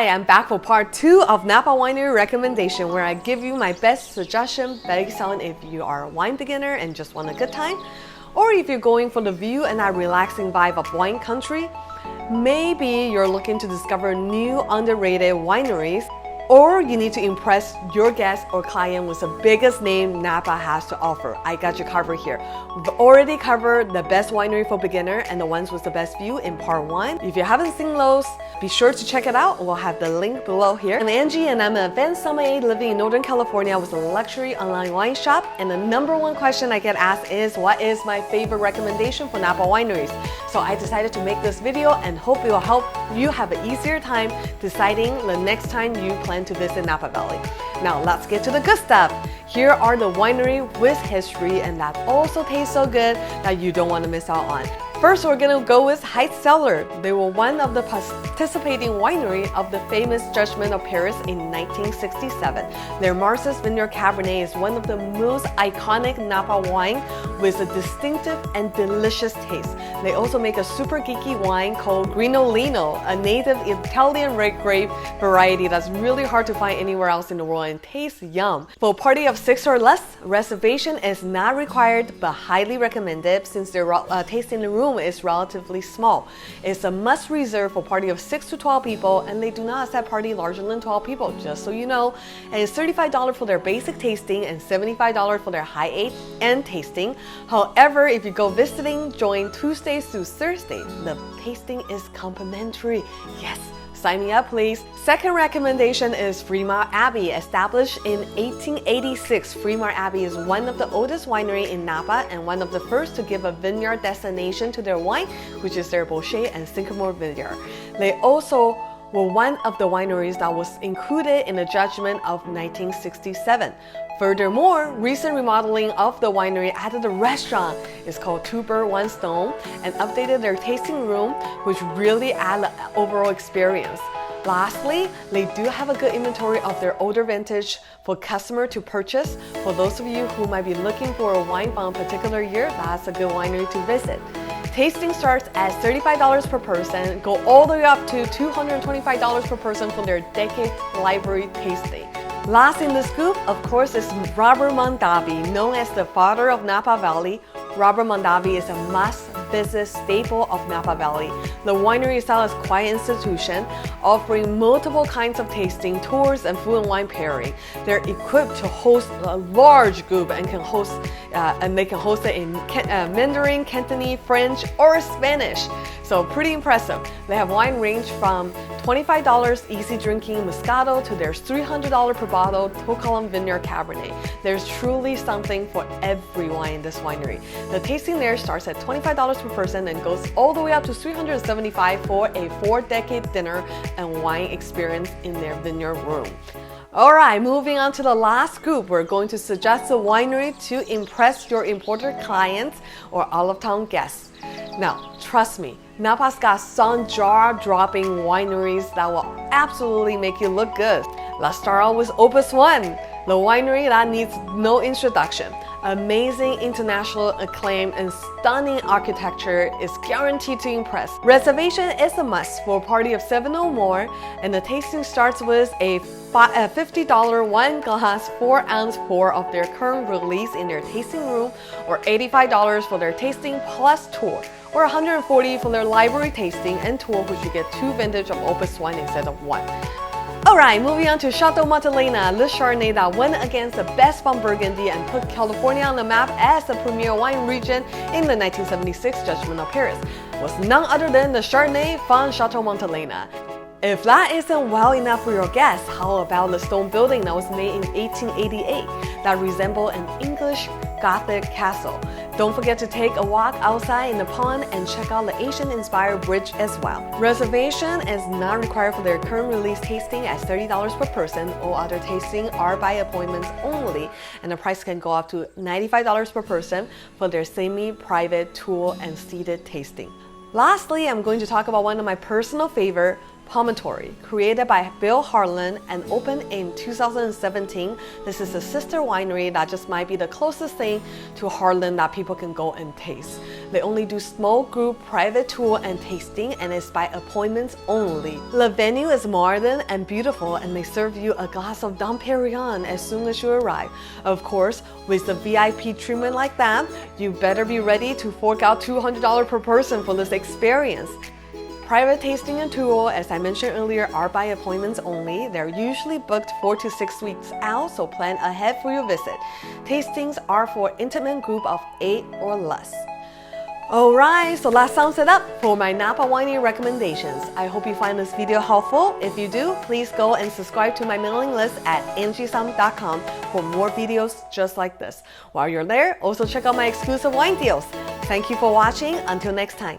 Hi, I'm back for part 2 of Napa Winery Recommendation, where I give you my best suggestion, best-selling if you are a wine beginner and just want a good time, or if you're going for the view and that relaxing vibe of wine country. Maybe you're looking to discover new underrated wineries, or you need to impress your guest or client with the biggest name Napa has to offer. I got you covered here. We've already covered the best winery for beginner and the ones with the best view in part 1. If you haven't seen those, be sure to check it out. We'll have the link below here. I'm Angie and I'm an advanced sommelier living in Northern California with a luxury online wine shop. And the number one question I get asked is, what is my favorite recommendation for Napa wineries? So I decided to make this video and hope it will help you have an easier time deciding the next time you plan to visit Napa Valley. Now let's get to the good stuff. Here are the winery with history and that also tastes so good that you don't want to miss out on. First, we're gonna go with Heist Cellar. They were one of the participating winery of the famous Judgment of Paris in 1967. Their Marsa's Vineyard Cabernet is one of the most iconic Napa wine with a distinctive and delicious taste. They also make a super geeky wine called Grinolino, a native Italian red grape variety that's really hard to find anywhere else in the world and tastes yum. For a party of 6 or less, reservation is not required but highly recommended since their tasting room is relatively small. It's a must reserve for a party of 6 to 12 people, and they do not accept party larger than 12 people, just so you know. And it's $35 for their basic tasting and $75 for their high end tasting. However, if you go visiting, join Tuesdays through Thursdays. The tasting is complimentary. Yes. Sign me up, please. Second recommendation is Fremont Abbey. Established in 1886, Fremont Abbey is one of the oldest winery in Napa and one of the first to give a vineyard destination to their wine, which is their Boucher and Sycamore Vineyard. They also were one of the wineries that was included in the judgment of 1967. Furthermore, recent remodeling of the winery added a restaurant. It's called Two Birds, One Stone, and updated their tasting room, which really added the overall experience. Lastly, they do have a good inventory of their older vintage for customer to purchase. For those of you who might be looking for a wine from a particular year, that's a good winery to visit. Tasting starts at $35 per person, go all the way up to $225 per person for their decade library tasting. Last in the scoop, of course, is Robert Mondavi. Known as the father of Napa Valley, Robert Mondavi is a must-visit staple of Napa Valley. The winery itself is quite an institution, offering multiple kinds of tasting, tours, and food and wine pairing. They're equipped to host a large group and they can host it in Mandarin, Cantonese, French, or Spanish. So pretty impressive. They have wine range from $25 easy drinking Moscato to there's $300 per bottle Tokalam Vineyard Cabernet. There's truly something for everyone in this winery. The tasting there starts at $25 per person and goes all the way up to $375 for a 4-decade dinner and wine experience in their vineyard room. Alright, moving on to the last group, we're going to suggest a winery to impress your imported clients or out-of-town guests. Now, trust me, Napa's got some jaw-dropping wineries that will absolutely make you look good. Let's start out with Opus I, the winery that needs no introduction. Amazing international acclaim and stunning architecture is guaranteed to impress. Reservation is a must for a party of 7 or more, and the tasting starts with a $50 1-glass 4-ounce pour of their current release in their tasting room, or $85 for their tasting plus tour, or $140 for their library tasting and tour, which you get 2 vintage of Opus I instead of 1. Alright, moving on to Chateau Montelena, the Chardonnay that went against the best from Burgundy and put California on the map as the premier wine region in the 1976 Judgment of Paris, was none other than the Chardonnay from Chateau Montelena. If that isn't well enough for your guests, how about the stone building that was made in 1888 that resembled an English Gothic castle? Don't forget to take a walk outside in the pond and check out the Asian-inspired bridge as well. Reservation is not required for their current release tasting at $30 per person. All other tasting are by appointments only, and the price can go up to $95 per person for their semi-private tour and seated tasting. Lastly, I'm going to talk about one of my personal favorite, Promontory, created by Bill Harlan and opened in 2017. This is a sister winery that just might be the closest thing to Harlan that people can go and taste. They only do small group private tour and tasting, and it's by appointments only. The venue is modern and beautiful, and they serve you a glass of Dom Perignon as soon as you arrive. Of course, with the VIP treatment like that, you better be ready to fork out $200 per person for this experience. Private tasting and tour, as I mentioned earlier, are by appointments only. They're usually booked 4 to 6 weeks out, so plan ahead for your visit. Tastings are for intimate group of 8 or less. Alright, so that sums it up for my Napa Winery recommendations. I hope you find this video helpful. If you do, please go and subscribe to my mailing list at angiesum.com for more videos just like this. While you're there, also check out my exclusive wine deals. Thank you for watching. Until next time.